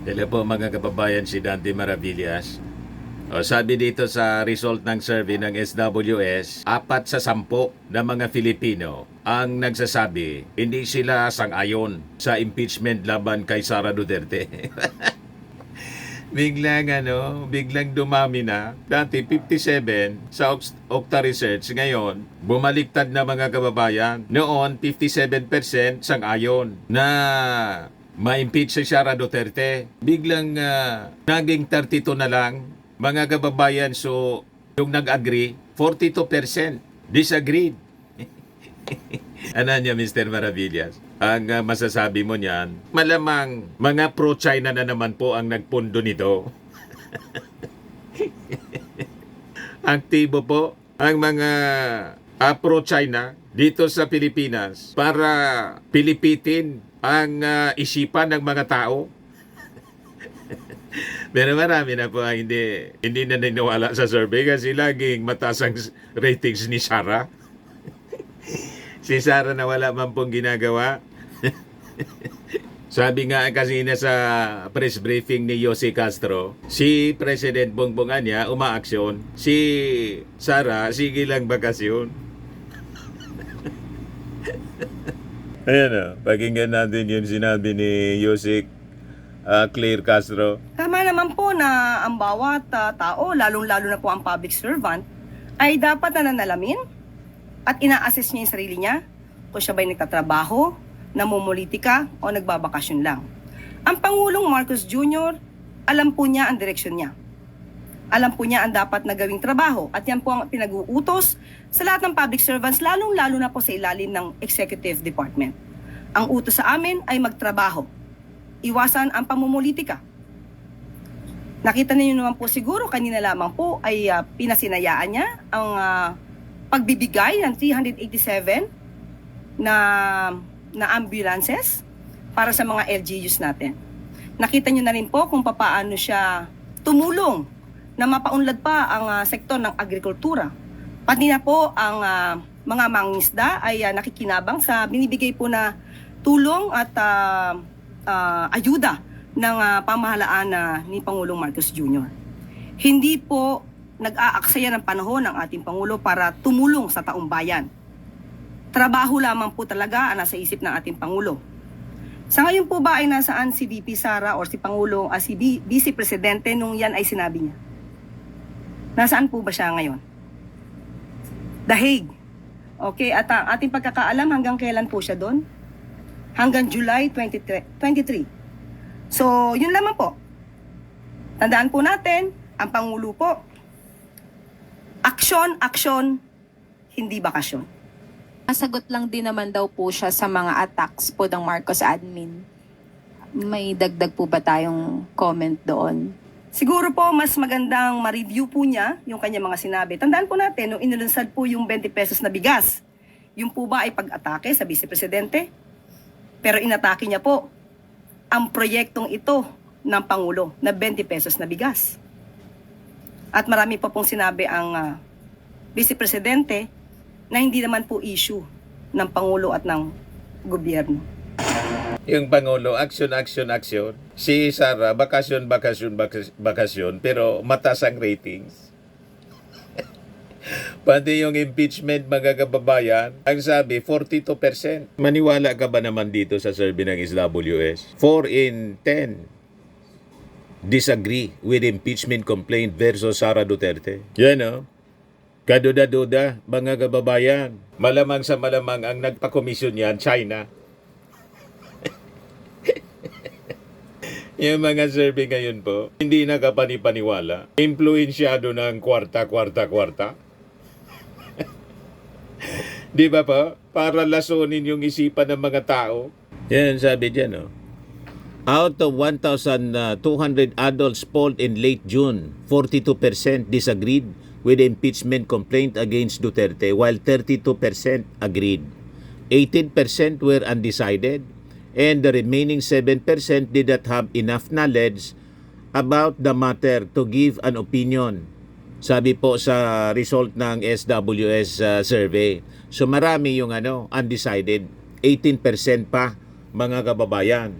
Hello po mga kababayan, si Dante Maravillas. Sabi dito sa result ng survey ng SWS, 4 sa 10 na mga Filipino ang nagsasabi hindi sila sang-ayon sa impeachment laban kay Sara Duterte. biglang dumami na. Dati 57 sa Okta Research, ngayon bumaliktad na mga kababayan. Noon 57% sang-ayon na ma-impeach si Sara Duterte. Biglang naging 32 na lang mga kababayan. So yung nag-agree 42% disagreed. Ano niya, Mr. Maravillas? Ang masasabi mo niyan, malamang mga pro-China na naman po ang nagpundo nito. Aktibo po ang mga pro-China dito sa Pilipinas para pilipitin ang isipan ng mga tao. Pero marami na po ang hindi na naniniwala sa survey kasi laging mataas ang ratings ni Sara. Si Sara na wala man pong ginagawa. Sabi nga kasi na sa press briefing ni Jose Castro, si President Bongbong niya umaaksyon, si Sara sige lang bakasyon. Ayan pakinggan natin yung sinabi ni Jose Claire Castro. Tama naman po na ang bawat tao, lalong-lalo na po ang public servant, ay dapat nananalamin at ina-assess niya yung sarili niya kung siya ba'y nagtatrabaho, namumulitika o nagbabakasyon lang. Ang Pangulong Marcos Jr., alam po niya ang direksyon niya. Alam po niya ang dapat na gawing trabaho at yan po ang pinag-uutos sa lahat ng public servants, lalong-lalo na po sa ilalim ng executive department. Ang utos sa amin ay magtrabaho. Iwasan ang pamumulitika. Nakita niyo naman po siguro, kanina lamang po ay pinasinayaan niya ang pagbibigay ng 387 na ambulances para sa mga LGUs natin. Nakita niyo na rin po kung paano siya tumulong na mapaunlad pa ang sektor ng agrikultura. Pati na po ang mga mangingisda ay nakikinabang sa binibigay po na tulong at ayuda ng pamahalaan ni Pangulong Marcos Jr. Hindi po nag-aaksaya ng panahon ng ating Pangulo para tumulong sa taong bayan. Trabaho lamang po talaga ang nasa isip ng ating Pangulo. Sa ngayon po ba ay nasaan si VP Sara or si Pangulong, si Vice Presidente nung yan ay sinabi niya? Nasaan po ba siya ngayon? The Hague. Okay, at ating pagkakaalam hanggang kailan po siya doon? Hanggang July 23. So, yun lamang po. Tandaan po natin, ang Pangulo po, aksyon, aksyon, hindi bakasyon. Masagot lang din naman daw po siya sa mga attacks po ng Marcos admin. May dagdag po ba tayong comment doon? Siguro po, mas magandang ma-review po niya yung kanyang mga sinabi. Tandaan po natin, nung inilunsad po yung 20 pesos na bigas, yung po ba ay pag-atake sa Vice Presidente? Pero inatake niya po ang proyektong ito ng Pangulo na 20 pesos na bigas. At marami pa pong sinabi ang Vice Presidente na hindi naman po issue ng Pangulo at ng gobyerno. Yung Pangulo, action. Si Sara, bakasyon, pero mataas ang ratings. Pati yung impeachment, mga kababayan, ang sabi, 42%. Maniwala ka ba naman dito sa survey ng SWS? 4 in 10 disagree with impeachment complaint versus Sara Duterte. Yan kaduda-duda, mga kababayan. Malamang sa malamang ang nagpa-komisyon yan, China. Yung mga survey ngayon po, hindi nakapani-paniwala. Impluensyado ng kwarta. Di ba po? Para lasunin yung isipan ng mga tao. Yan, sabi dyan, Out of 1,200 adults polled in late June, 42% disagreed with the impeachment complaint against Duterte, while 32% agreed. 18% were undecided, and the remaining 7% did not have enough knowledge about the matter to give an opinion. Sabi po sa result ng SWS survey. So marami yung undecided, 18% pa, mga kababayan.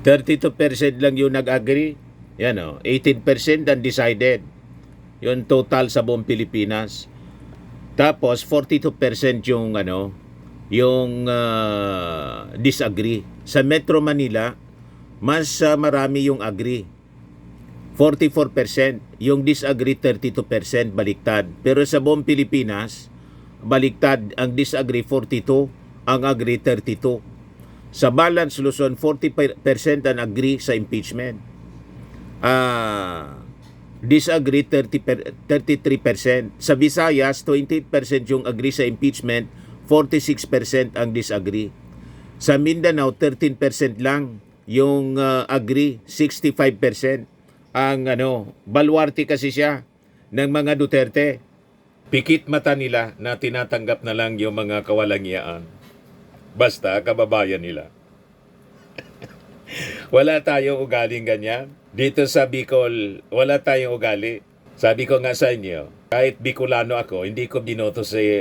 32% lang yung nag-agree. Yan o, 18% undecided. Yung total sa buong Pilipinas. Tapos 42% yung disagree. Sa Metro Manila, mas marami yung agree. 44%, yung disagree 32%, baliktad. Pero sa buong Pilipinas, baliktad, ang disagree 42, ang agree 32. Sa balance Luzon, 40% ang agree sa impeachment. Disagree 33%. Sa Visayas, 28% yung agree sa impeachment, 46% ang disagree. Sa Mindanao, 13% lang yung agree, 65% ang baluarte kasi siya ng mga Duterte. Pikit mata nila na tinatanggap na lang yung mga kawalangyaan. Basta kababayan nila. Wala tayong ugaling ganyan. Dito sa Bicol, wala tayong ugali. Sabi ko nga sa inyo, kahit Bicolano ako, hindi ko binoto si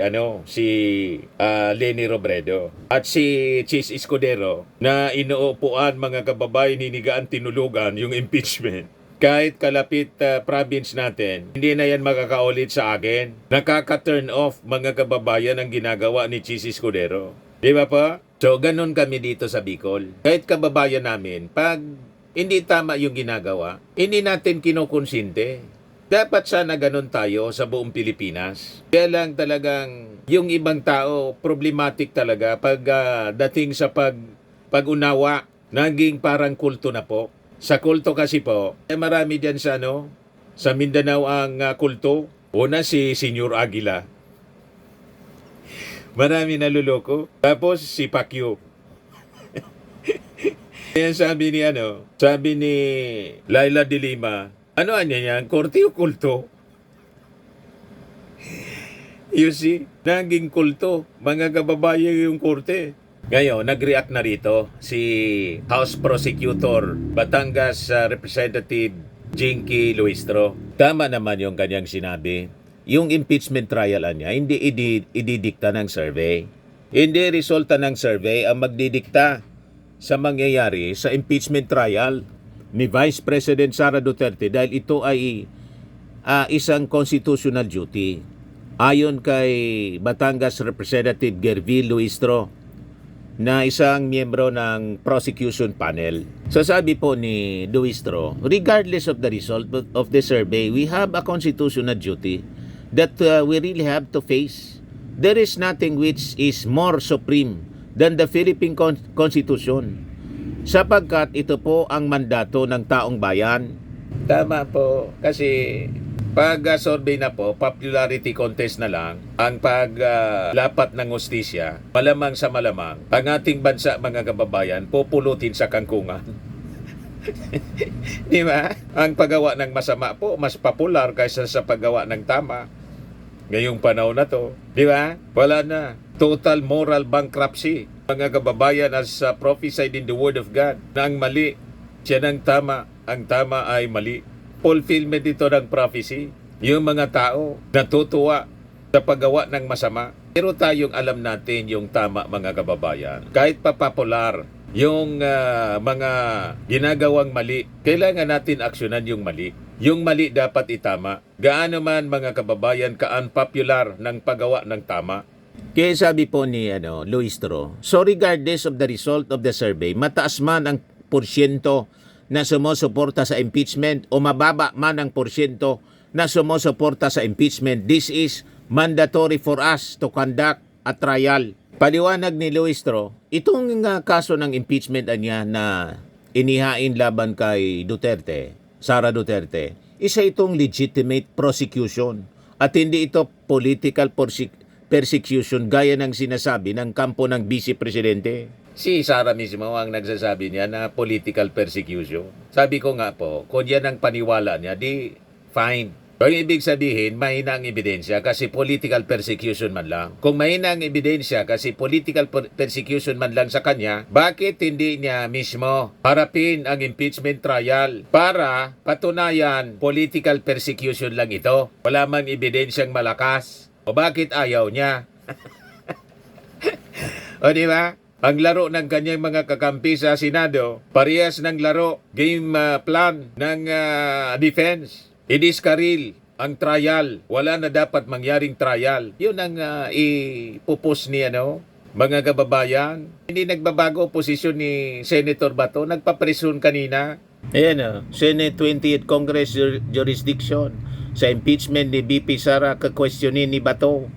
Leni Robredo at si Chis Escudero na inuupuan mga kababayan hinigaan tinulugan yung impeachment. Kahit kalapit province natin, hindi na yan makakaulit sa akin. Nakaka-turn off mga kababayan ang ginagawa ni Chis Escudero. Di ba pa? So, ganun kami dito sa Bicol. Kahit kababayan namin, pag hindi tama yung ginagawa, hindi natin kinukonsinte. Dapat sana ganun tayo sa buong Pilipinas. Kaya lang talagang yung ibang tao, problematic talaga pag dating sa pag-unawa, naging parang kulto na po. Sa kulto kasi po, marami dyan sa Mindanao ang kulto. Una si Senyor Aguila. Marami naluloko. Tapos si Pacquiao. Kaya sabi ni Laila de Lima, ano yan? Korte o kulto? You see? Naging kulto. Mga kababayan yung korte. Ngayon, nag-react na rito si House Prosecutor Batangas Representative Jinky Luistro. Tama naman yung kanyang sinabi. Yung impeachment trial niya, hindi ididikta ng survey. Hindi resulta ng survey ang magdidikta sa mangyayari sa impeachment trial ni Vice President Sara Duterte dahil ito ay isang constitutional duty. Ayon kay Batangas Representative Gervil Luistro, na isang miyembro ng prosecution panel. So sabi po ni Luistro, regardless of the result of the survey, we have a constitutional duty that we really have to face. There is nothing which is more supreme than the Philippine Constitution, sapagkat ito po ang mandato ng taong bayan. Tama po, kasi pag survey na po, popularity contest na lang ang paglapat ng hustisya, malamang sa malamang, ang ating bansa mga kababayan, pupulutin sa kangkungan. Di ba? Ang paggawa ng masama po, mas popular kaysa sa paggawa ng tama. Ngayong panahon na to, di ba? Wala na. Total moral bankruptcy. Mga kababayan, as prophesied in the Word of God, na ang mali, siya ng tama, ang tama ay mali. Fulfillment ito ng prophecy. Yung mga tao natutuwa sa paggawa ng masama. Pero tayong alam natin yung tama mga kababayan. Kahit pa popular yung mga ginagawang mali, kailangan natin aksyonan yung mali. Yung mali dapat itama. Gaano man mga kababayan ka-unpopular ng paggawa ng tama. Kaya sabi po ni Luistro, so regardless of the result of the survey, mataas man ang porsyento na sumusuporta sa impeachment o mababa man ang porsyento na sumusuporta sa impeachment, this is mandatory for us to conduct a trial. Paliwanag ni Luistro, itong kaso ng impeachment niya na inihain laban kay Duterte, Sara Duterte, isa itong legitimate prosecution at hindi ito political persecution gaya ng sinasabi ng kampo ng Vice Presidente. Si Sara mismo ang nagsasabi niya na political persecution. Sabi ko nga po, kung yan ang paniwala niya, di fine. Ang ibig sabihin, mahina ang ebidensya kasi political persecution man lang. Kung mahina ang ebidensya kasi political persecution man lang sa kanya, bakit hindi niya mismo harapin ang impeachment trial para patunayan political persecution lang ito? Wala mang ebidensyang malakas. O bakit ayaw niya? O di ba? Ang laro ng kanyang mga kakampi sa Senado, parehas ng laro, game plan ng defense. Idiskaril ang trial. Wala na dapat mangyaring trial. Yun ang ipupus ni mga kababayan. Hindi nagbabago posisyon ni Senator Bato. Nagpapresun kanina. Ayan Senate 20th Congress Jurisdiction. Sa impeachment ni BP Sara, kakwestiyonin ni Bato.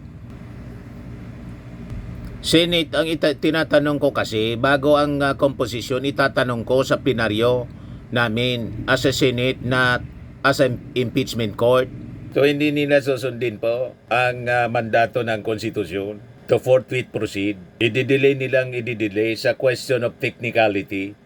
Senate, ang tinatanong ko kasi, bago ang komposisyon, itatanong ko sa plenaryo namin as a Senate, not as an impeachment court. So hindi nila susundin po ang mandato ng konstitusyon to forthwith proceed. I-delay nilang i-delay sa question of technicality.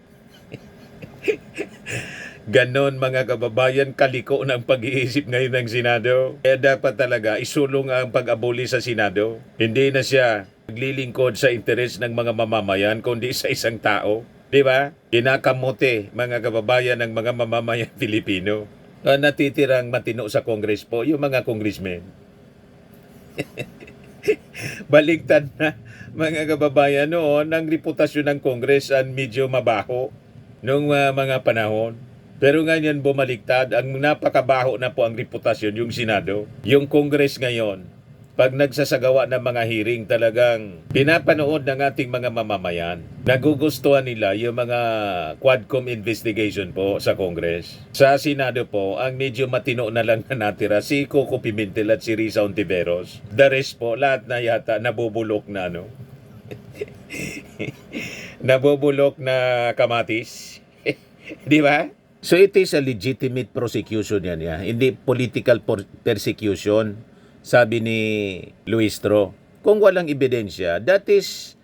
Ganon mga kababayan, kaliko ng pag-iisip ngayon ng Senado. Kaya dapat talaga isulong ang pag-aboli sa Senado. Hindi na siya naglilingkod sa interes ng mga mamamayan kundi sa isang tao. Di ba? Kinakamote mga kababayan ng mga mamamayan Pilipino. Natitirang matino sa Congress po yung mga congressmen. Baligtad na mga kababayan noon, ang reputasyon ng Congress ang medyo mabaho noong mga panahon. Pero ngayon bumaligtad, ang napakabaho na po ang reputasyon yung Senado. Yung Congress ngayon, pag nagsasagawa ng mga hearing, talagang pinapanood ng ating mga mamamayan. Nagugustuhan nila yung mga Quadcom investigation po sa Congress. Sa Senado po, ang medyo matino na lang na natira si Coco Pimentel at si Risa Ontiveros. The rest po, lahat na yata nabubulok na nabubulok na kamatis. Di ba? So it is a legitimate prosecution yan. Hindi political persecution, sabi ni Luistro. Kung walang ebidensya, that is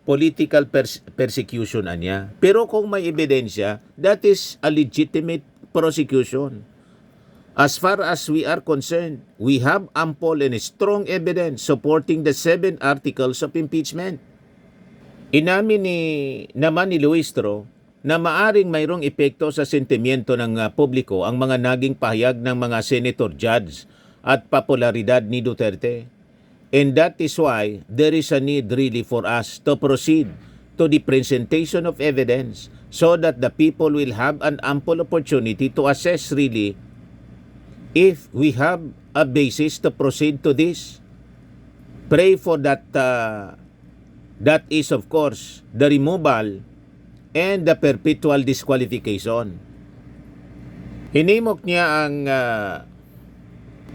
political persecution anya. Pero kung may ebidensya, that is a legitimate prosecution. As far as we are concerned, we have ample and strong evidence supporting the 7 articles of impeachment. Inamin naman ni Luistro na maaring mayroong epekto sa sentimiento ng publiko ang mga naging pahayag ng mga senator judge at popularidad ni Duterte. And that is why there is a need really for us to proceed to the presentation of evidence so that the people will have an ample opportunity to assess really if we have a basis to proceed to this. Pray for that. That is of course the removal and the perpetual disqualification. Hinimok niya ang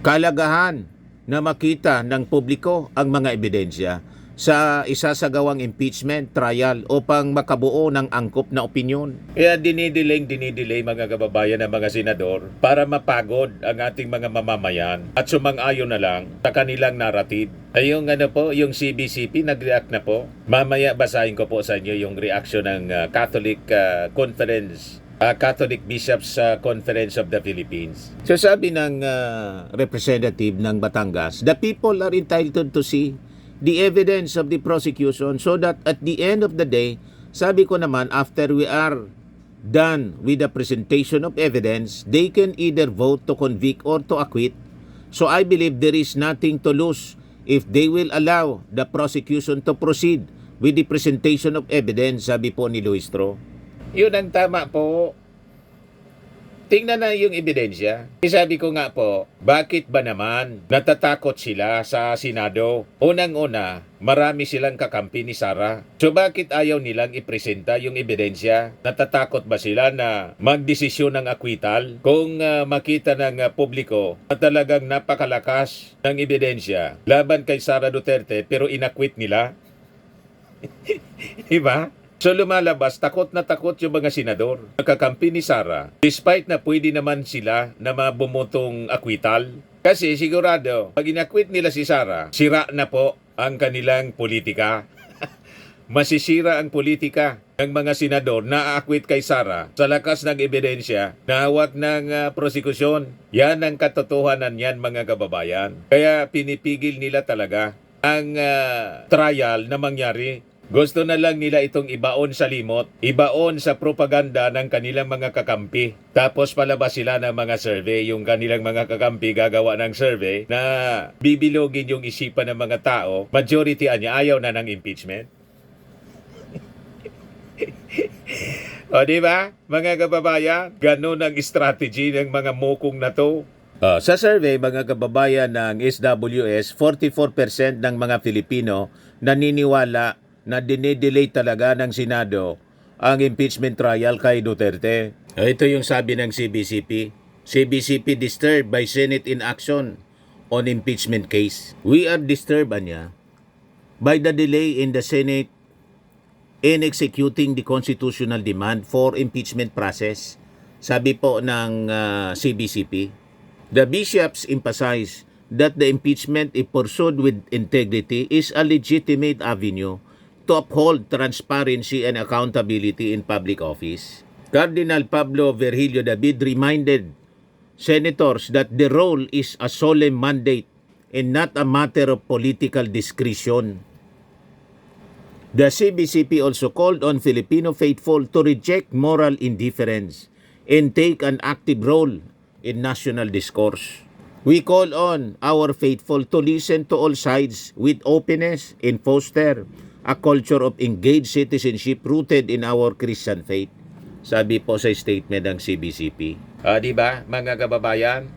kalagahan na makita ng publiko ang mga ebidensya sa isasagawang impeachment trial upang makabuo ng angkop na opinyon. Kaya dinidelay mga kababayan ng mga senador para mapagod ang ating mga mamamayan at sumang-ayon na lang sa kanilang narrative. Ay yung yung CBCP nag-react na po. Mamaya basahin ko po sa inyo yung reaction ng Catholic Conference, Catholic Bishops Conference of the Philippines. So sabi ng representative ng Batangas, the people are entitled to see the evidence of the prosecution so that at the end of the day, sabi ko naman, after we are done with the presentation of evidence, they can either vote to convict or to acquit. So I believe there is nothing to lose if they will allow the prosecution to proceed with the presentation of evidence, sabi po ni Luistro. Yun ang tama po. Tingnan na yung ebidensya. Sabi ko nga po, bakit ba naman natatakot sila sa Senado? Unang-una, marami silang kakampi ni Sara. So bakit ayaw nilang ipresenta yung ebidensya? Natatakot ba sila na magdesisyon ng akwital? Kung makita ng publiko na talagang napakalakas ng ebidensya laban kay Sara Duterte pero inakwit nila? Diba? So lumalabas, takot na takot yung mga senador. Nakakampi ni Sara, despite na pwede naman sila na mabumutong akwital. Kasi sigurado, pag inakwit nila si Sara, sira na po ang kanilang politika. Masisira ang politika ng mga senador na aakwit kay Sara sa lakas ng ebidensya na hawak ng prosekusyon. Yan ang katotohanan yan mga kababayan. Kaya pinipigil nila talaga ang trial na mangyari. Gusto na lang nila itong ibaon sa limot, ibaon sa propaganda ng kanilang mga kakampi. Tapos palabas sila ng mga survey, yung kanilang mga kakampi gagawa ng survey na bibilogin yung isipan ng mga tao. Majority niya ayaw na ng impeachment. O di ba, mga kababayan? Ganun ang strategy ng mga mukong na to. Sa survey, mga kababayan ng SWS, 44% ng mga Filipino naniniwala na dinidelay talaga ng Senado ang impeachment trial kay Duterte. Ito yung sabi ng CBCP. CBCP disturbed by Senate inaction on impeachment case. We are disturbed, anya, by the delay in the Senate in executing the constitutional demand for impeachment process. Sabi po ng CBCP, the bishops emphasize that the impeachment, if pursued with integrity, is a legitimate avenue to uphold transparency and accountability in public office. Cardinal Pablo Virgilio David reminded senators that the role is a solemn mandate and not a matter of political discretion. The CBCP also called on Filipino faithful to reject moral indifference and take an active role in national discourse. We call on our faithful to listen to all sides with openness and foster a culture of engaged citizenship rooted in our Christian faith. Sabi po sa statement ng CBCP. Di ba, mga kababayan?